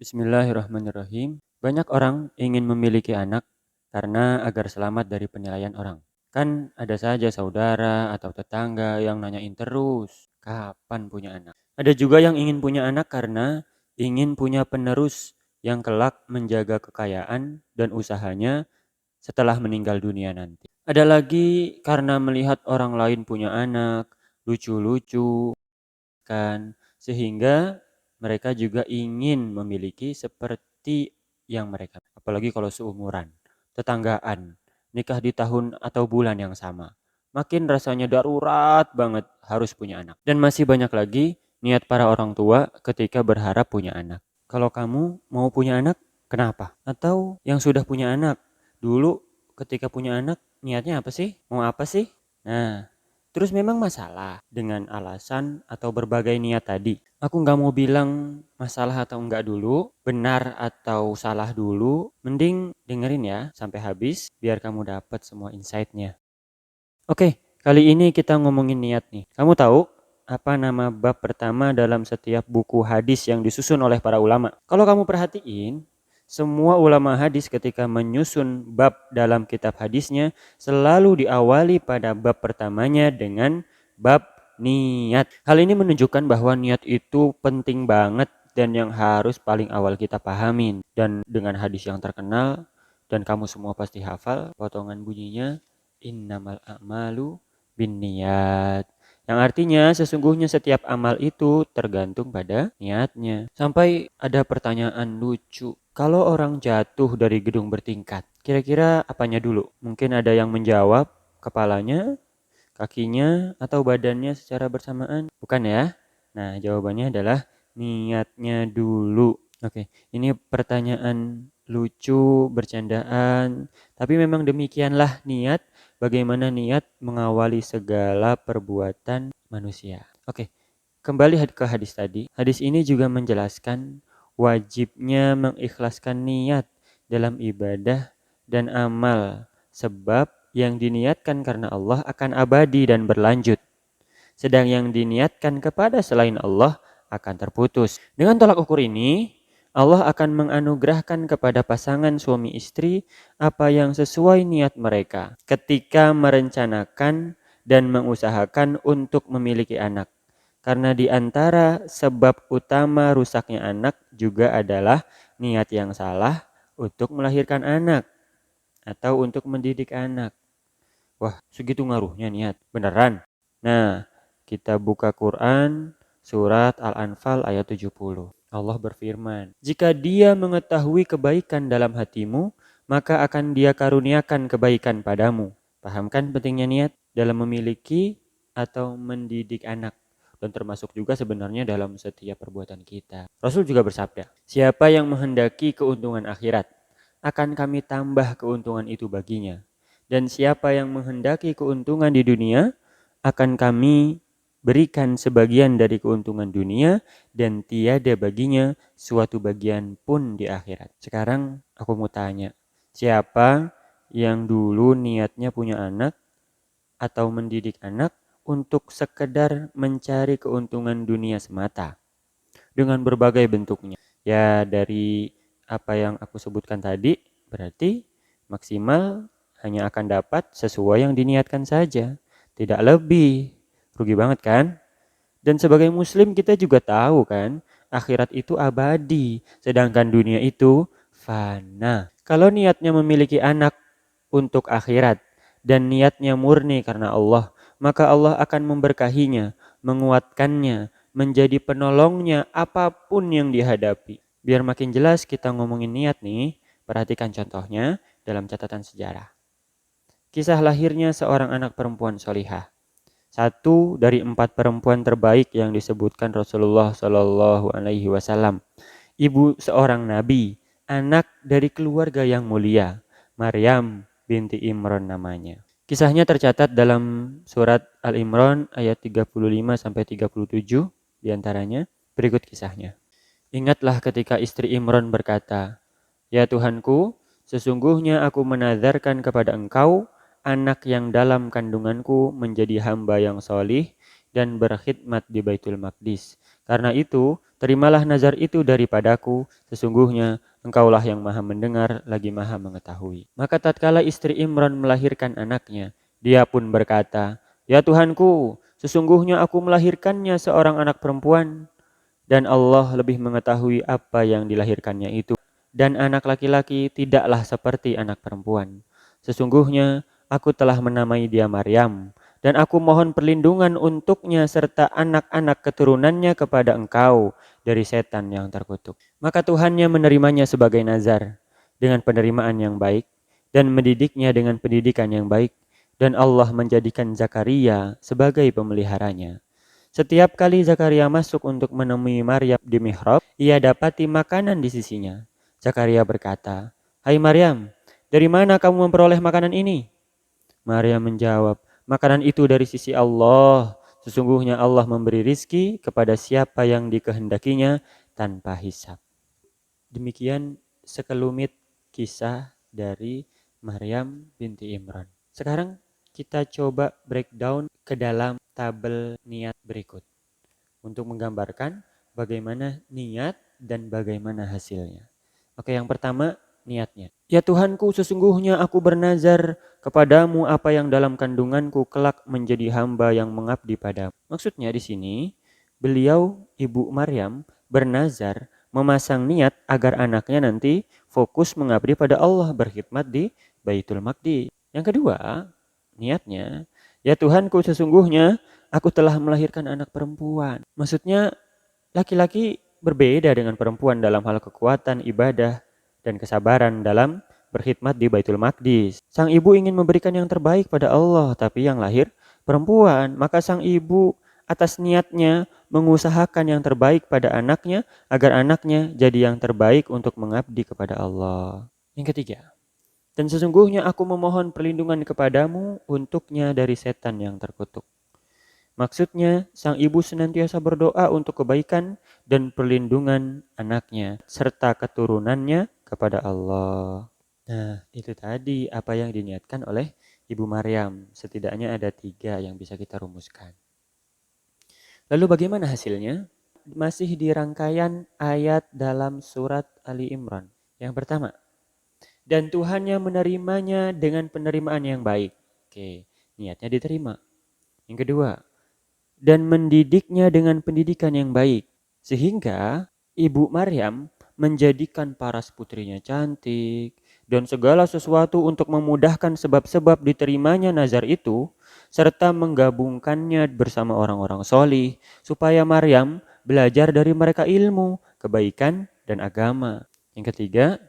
Bismillahirrahmanirrahim. Banyak orang ingin memiliki anak karena agar selamat dari penilaian orang. Kan ada saja saudara atau tetangga yang nanyain terus, kapan punya anak? Ada juga yang ingin punya anak karena ingin punya penerus yang kelak menjaga kekayaan dan usahanya setelah meninggal dunia nanti. Ada lagi karena melihat orang lain punya anak, lucu-lucu, kan, sehingga mereka juga ingin memiliki seperti yang mereka. Apalagi kalau seumuran, tetanggaan, nikah di tahun atau bulan yang sama. Makin rasanya darurat banget harus punya anak. Dan masih banyak lagi niat para orang tua ketika berharap punya anak. Kalau kamu mau punya anak, kenapa? Atau yang sudah punya anak, dulu ketika punya anak niatnya apa sih? Mau apa sih? Nah, terus memang masalah dengan alasan atau berbagai niat tadi. Aku nggak mau bilang masalah atau enggak dulu, benar atau salah dulu. Mending dengerin ya sampai habis biar kamu dapat semua insight-nya. Oke, kali ini kita ngomongin niat nih. Kamu tahu apa nama bab pertama dalam setiap buku hadis yang disusun oleh para ulama? Kalau kamu perhatiin, semua ulama hadis ketika menyusun bab dalam kitab hadisnya selalu diawali pada bab pertamanya dengan bab niat. Hal ini menunjukkan bahwa niat itu penting banget dan yang harus paling awal kita pahamin. Dan dengan hadis yang terkenal dan kamu semua pasti hafal, potongan bunyinya innamal a'malu binniyat. Yang artinya sesungguhnya setiap amal itu tergantung pada niatnya. Sampai ada pertanyaan lucu. Kalau orang jatuh dari gedung bertingkat, kira-kira apanya dulu? Mungkin ada yang menjawab kepalanya, kakinya, atau badannya secara bersamaan? Bukan ya? Nah, jawabannya adalah niatnya dulu. Oke, ini pertanyaan lucu, bercandaan. Tapi memang demikianlah niat, bagaimana niat mengawali segala perbuatan manusia. Oke, kembali ke hadis tadi. Hadis ini juga menjelaskan wajibnya mengikhlaskan niat dalam ibadah dan amal. Sebab yang diniatkan karena Allah akan abadi dan berlanjut. Sedang yang diniatkan kepada selain Allah akan terputus. Dengan tolak ukur ini, Allah akan menganugerahkan kepada pasangan suami istri apa yang sesuai niat mereka ketika merencanakan dan mengusahakan untuk memiliki anak. Karena di antara sebab utama rusaknya anak juga adalah niat yang salah untuk melahirkan anak atau untuk mendidik anak. Wah, segitu ngaruhnya niat. Beneran? Nah, kita buka Quran surat Al-Anfal ayat 70. Allah berfirman, "Jika dia mengetahui kebaikan dalam hatimu, maka akan dia karuniakan kebaikan padamu." Paham kan pentingnya niat dalam memiliki atau mendidik anak? Dan termasuk juga sebenarnya dalam setiap perbuatan kita. Rasul juga bersabda, "Siapa yang menghendaki keuntungan akhirat, akan kami tambah keuntungan itu baginya. Dan siapa yang menghendaki keuntungan di dunia, akan kami berikan sebagian dari keuntungan dunia dan tiada baginya suatu bagian pun di akhirat." Sekarang aku mau tanya, siapa yang dulu niatnya punya anak atau mendidik anak untuk sekedar mencari keuntungan dunia semata dengan berbagai bentuknya? Ya dari apa yang aku sebutkan tadi, berarti maksimal hanya akan dapat sesuai yang diniatkan saja, tidak lebih. Rugi banget kan? Dan sebagai muslim kita juga tahu kan, akhirat itu abadi, sedangkan dunia itu fana. Kalau niatnya memiliki anak untuk akhirat dan niatnya murni karena Allah, maka Allah akan memberkahinya, menguatkannya, menjadi penolongnya apapun yang dihadapi. Biar makin jelas kita ngomongin niat nih, perhatikan contohnya dalam catatan sejarah. Kisah lahirnya seorang anak perempuan solihah. Satu dari 4 perempuan terbaik yang disebutkan Rasulullah Shallallahu Alaihi Wasallam. Ibu seorang nabi, anak dari keluarga yang mulia, Maryam binti Imran namanya. Kisahnya tercatat dalam surat Al-Imran ayat 35 sampai 37 diantaranya. Berikut kisahnya. Ingatlah ketika istri Imran berkata, "Ya Tuhanku, sesungguhnya aku menazarkan kepada Engkau anak yang dalam kandunganku menjadi hamba yang solih dan berkhidmat di Baitul Maqdis. Karena itu, terimalah nazar itu daripadaku, sesungguhnya engkaulah yang maha mendengar lagi maha mengetahui. Maka tatkala istri Imran melahirkan anaknya, dia pun berkata, "Ya Tuhanku, sesungguhnya aku melahirkannya seorang anak perempuan, dan Allah lebih mengetahui apa yang dilahirkannya itu. Dan anak laki-laki tidaklah seperti anak perempuan. Sesungguhnya aku telah menamai dia Maryam, dan aku mohon perlindungan untuknya serta anak-anak keturunannya kepada engkau dari setan yang terkutuk." Maka Tuhannya menerimanya sebagai nazar dengan penerimaan yang baik dan mendidiknya dengan pendidikan yang baik, dan Allah menjadikan Zakaria sebagai pemeliharanya. Setiap kali Zakaria masuk untuk menemui Maryam di mihrab, ia dapati makanan di sisinya. Zakaria berkata, "Hai Maryam, dari mana kamu memperoleh makanan ini?" Maryam menjawab, "Makanan itu dari sisi Allah. Sesungguhnya Allah memberi rizki kepada siapa yang dikehendakinya tanpa hisab." Demikian sekelumit kisah dari Maryam binti Imran. Sekarang kita coba breakdown ke dalam tabel niat berikut untuk menggambarkan bagaimana niat dan bagaimana hasilnya. Oke, yang pertama niatnya. "Ya Tuhanku, sesungguhnya aku bernazar kepadamu apa yang dalam kandunganku kelak menjadi hamba yang mengabdi padamu." Maksudnya di sini beliau Ibu Maryam bernazar memasang niat agar anaknya nanti fokus mengabdi pada Allah, berkhidmat di Baitul Maqdis. Yang kedua, niatnya, "Ya Tuhanku, sesungguhnya aku telah melahirkan anak perempuan." Maksudnya laki-laki berbeda dengan perempuan dalam hal kekuatan ibadah dan kesabaran dalam berkhidmat di Baitul Maqdis. Sang ibu ingin memberikan yang terbaik pada Allah, tapi yang lahir perempuan. Maka sang ibu atas niatnya mengusahakan yang terbaik pada anaknya agar anaknya jadi yang terbaik untuk mengabdi kepada Allah. Yang ketiga, "Dan sesungguhnya aku memohon perlindungan kepadamu untuknya dari setan yang terkutuk." Maksudnya, sang ibu senantiasa berdoa untuk kebaikan dan perlindungan anaknya serta keturunannya kepada Allah. Nah, itu tadi apa yang diniatkan oleh Ibu Maryam. Setidaknya ada 3 yang bisa kita rumuskan. Lalu bagaimana hasilnya? Masih di rangkaian ayat dalam surat Ali Imran. Yang pertama, "Dan Tuhannya menerimanya dengan penerimaan yang baik." Oke, niatnya diterima. Yang kedua, "Dan mendidiknya dengan pendidikan yang baik, sehingga Ibu Maryam menjadikan paras putrinya cantik dan segala sesuatu untuk memudahkan sebab-sebab diterimanya nazar itu, serta menggabungkannya bersama orang-orang solih, supaya Maryam belajar dari mereka ilmu, kebaikan, dan agama." Yang ketiga,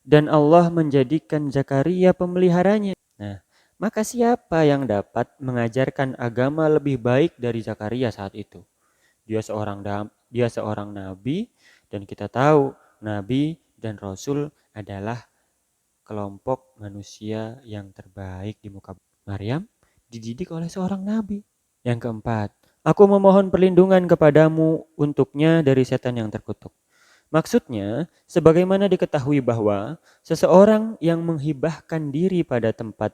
"Dan Allah menjadikan Zakaria pemeliharanya." Nah, maka siapa yang dapat mengajarkan agama lebih baik dari Zakaria saat itu? Dia seorang nabi, dan kita tahu nabi dan rasul adalah kelompok manusia yang terbaik di muka bumi. Maryam dididik oleh seorang nabi. Yang keempat, "Aku memohon perlindungan kepadamu untuknya dari setan yang terkutuk." Maksudnya, sebagaimana diketahui bahwa seseorang yang menghibahkan diri pada tempat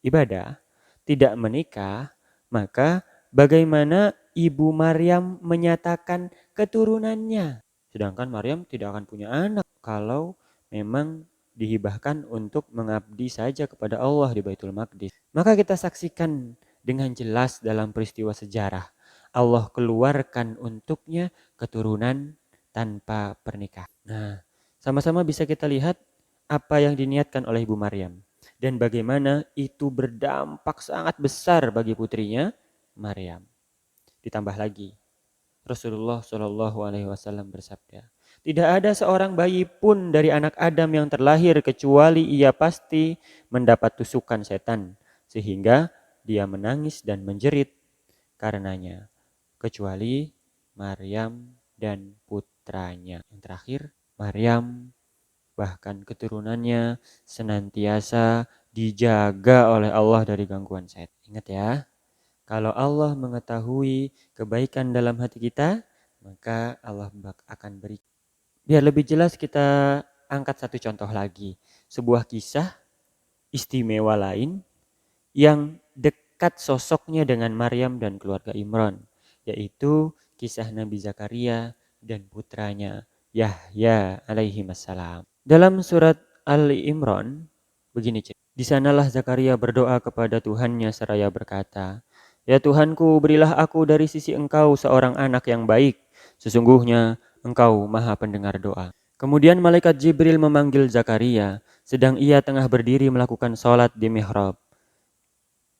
ibadah tidak menikah, maka bagaimana Ibu Maryam menyatakan keturunannya? Sedangkan Maryam tidak akan punya anak kalau memang dihibahkan untuk mengabdi saja kepada Allah di Baitul Maqdis. Maka kita saksikan dengan jelas dalam peristiwa sejarah, Allah keluarkan untuknya keturunan tanpa pernikahan. Nah, sama-sama bisa kita lihat apa yang diniatkan oleh Ibu Maryam dan bagaimana itu berdampak sangat besar bagi putrinya Maryam. Ditambah lagi, Rasulullah Shallallahu Alaihi Wasallam bersabda, "Tidak ada seorang bayi pun dari anak Adam yang terlahir kecuali ia pasti mendapat tusukan setan sehingga dia menangis dan menjerit karenanya, kecuali Maryam dan putranya." Yang terakhir, Maryam bahkan keturunannya senantiasa dijaga oleh Allah dari gangguan setan. Ingat ya, kalau Allah mengetahui kebaikan dalam hati kita, maka Allah akan beri. Biar lebih jelas kita angkat satu contoh lagi. Sebuah kisah istimewa lain yang dekat sosoknya dengan Maryam dan keluarga Imran, yaitu kisah Nabi Zakaria dan putranya Yahya alaihi wassalam. Dalam surat Ali Imran begini cerita. Di sanalah Zakaria berdoa kepada Tuhannya seraya berkata, "Ya Tuhanku, berilah aku dari sisi Engkau seorang anak yang baik. Sesungguhnya Engkau Maha Pendengar doa." Kemudian malaikat Jibril memanggil Zakaria, sedang ia tengah berdiri melakukan sholat di mihrab.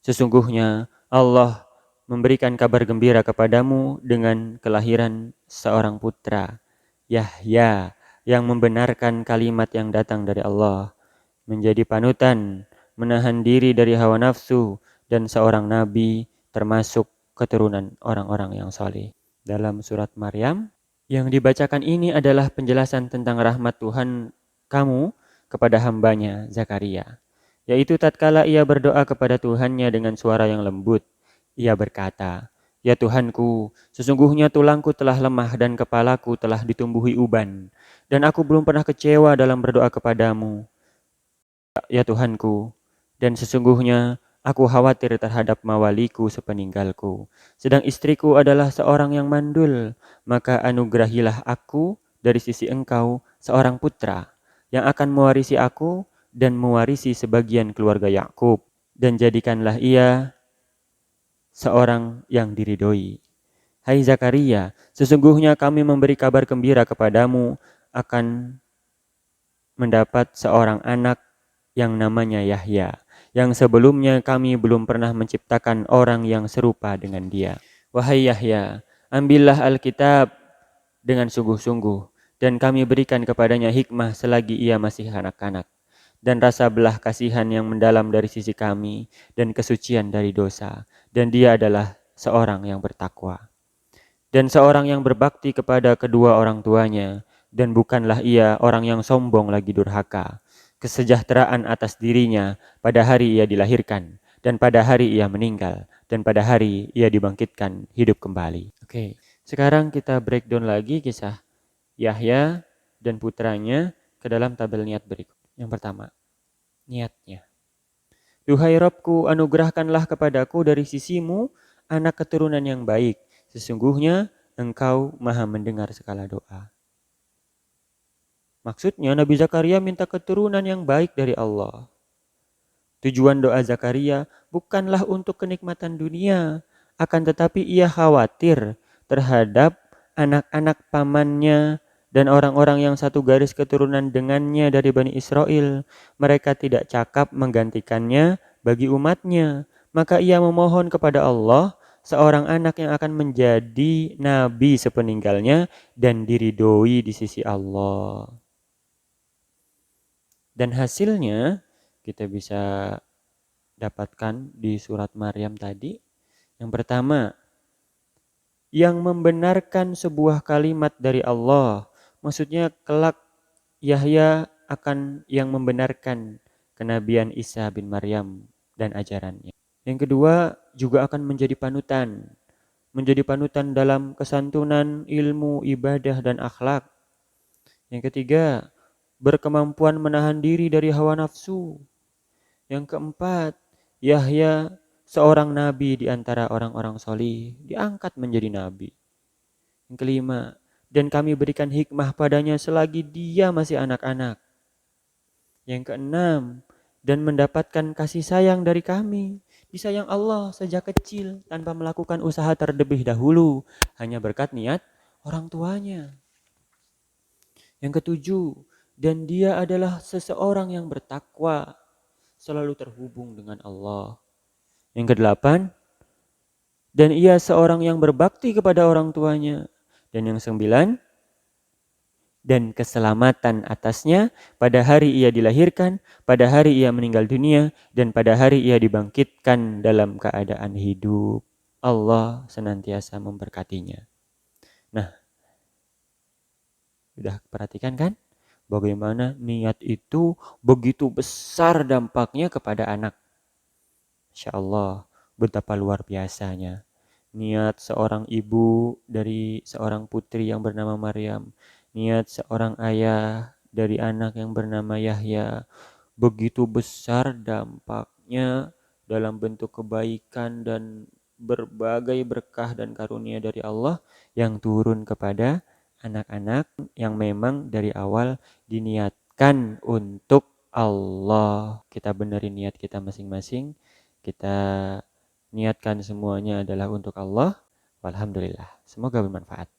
Sesungguhnya Allah memberikan kabar gembira kepadamu dengan kelahiran seorang putra, Yahya, yang membenarkan kalimat yang datang dari Allah, menjadi panutan, menahan diri dari hawa nafsu, dan seorang nabi termasuk keturunan orang-orang yang saleh. Dalam surat Maryam, yang dibacakan ini adalah penjelasan tentang rahmat Tuhan kamu kepada hambanya Zakaria. Yaitu tatkala ia berdoa kepada Tuhannya dengan suara yang lembut. Ia berkata, "Ya Tuhanku, sesungguhnya tulangku telah lemah dan kepalaku telah ditumbuhi uban. Dan aku belum pernah kecewa dalam berdoa kepadamu. Ya Tuhanku, dan sesungguhnya aku khawatir terhadap mawaliku sepeninggalku. Sedang istriku adalah seorang yang mandul, maka anugerahilah aku dari sisi Engkau seorang putra yang akan mewarisi aku dan mewarisi sebagian keluarga Yakub, dan jadikanlah ia seorang yang diridhoi. Hai Zakaria, sesungguhnya kami memberi kabar gembira kepadamu akan mendapat seorang anak yang namanya Yahya, yang sebelumnya kami belum pernah menciptakan orang yang serupa dengan dia. Wahai Yahya, ambillah Alkitab dengan sungguh-sungguh, dan kami berikan kepadanya hikmah selagi ia masih kanak-kanak, dan rasa belah kasihan yang mendalam dari sisi kami, dan kesucian dari dosa, dan dia adalah seorang yang bertakwa. Dan seorang yang berbakti kepada kedua orang tuanya, dan bukanlah ia orang yang sombong lagi durhaka. Kesejahteraan atas dirinya pada hari ia dilahirkan, dan pada hari ia meninggal, dan pada hari ia dibangkitkan hidup kembali. Oke, sekarang kita breakdown lagi kisah Yahya dan putranya ke dalam tabel niat berikut. Yang pertama, niatnya. Duhai Robku, anugerahkanlah kepadaku dari sisimu anak keturunan yang baik. Sesungguhnya Engkau Maha mendengar segala doa. Maksudnya Nabi Zakaria minta keturunan yang baik dari Allah. Tujuan doa Zakaria bukanlah untuk kenikmatan dunia, akan tetapi ia khawatir terhadap anak-anak pamannya dan orang-orang yang satu garis keturunan dengannya dari Bani Israel. Mereka tidak cakap menggantikannya bagi umatnya. Maka ia memohon kepada Allah seorang anak yang akan menjadi nabi sepeninggalnya dan diridhoi di sisi Allah. Dan hasilnya kita bisa dapatkan di surat Maryam tadi. Yang pertama, yang membenarkan sebuah kalimat dari Allah. Maksudnya kelak Yahya akan yang membenarkan kenabian Isa bin Maryam dan ajarannya. Yang kedua, juga akan menjadi panutan. Menjadi panutan dalam kesantunan, ilmu, ibadah, dan akhlak. Yang ketiga, berkemampuan menahan diri dari hawa nafsu. Yang keempat, Yahya seorang nabi di antara orang-orang solih, diangkat menjadi nabi. Yang kelima, dan kami berikan hikmah padanya selagi dia masih anak-anak. Yang keenam, dan mendapatkan kasih sayang dari kami. Disayang Allah sejak kecil tanpa melakukan usaha terlebih dahulu, hanya berkat niat orang tuanya. Yang ketujuh, dan dia adalah seseorang yang bertakwa, selalu terhubung dengan Allah. Yang kedelapan, dan ia seorang yang berbakti kepada orang tuanya. Dan yang sembilan, dan keselamatan atasnya pada hari ia dilahirkan, pada hari ia meninggal dunia, dan pada hari ia dibangkitkan dalam keadaan hidup. Allah senantiasa memberkatinya. Nah, sudah perhatikan kan? Bagaimana niat itu begitu besar dampaknya kepada anak. Insya Allah, betapa luar biasanya. Niat seorang ibu dari seorang putri yang bernama Maryam. Niat seorang ayah dari anak yang bernama Yahya. Begitu besar dampaknya dalam bentuk kebaikan dan berbagai berkah dan karunia dari Allah yang turun kepada anak-anak yang memang dari awal diniatkan untuk Allah. Kita benerin niat kita masing-masing. Kita niatkan semuanya adalah untuk Allah. Alhamdulillah. Semoga bermanfaat.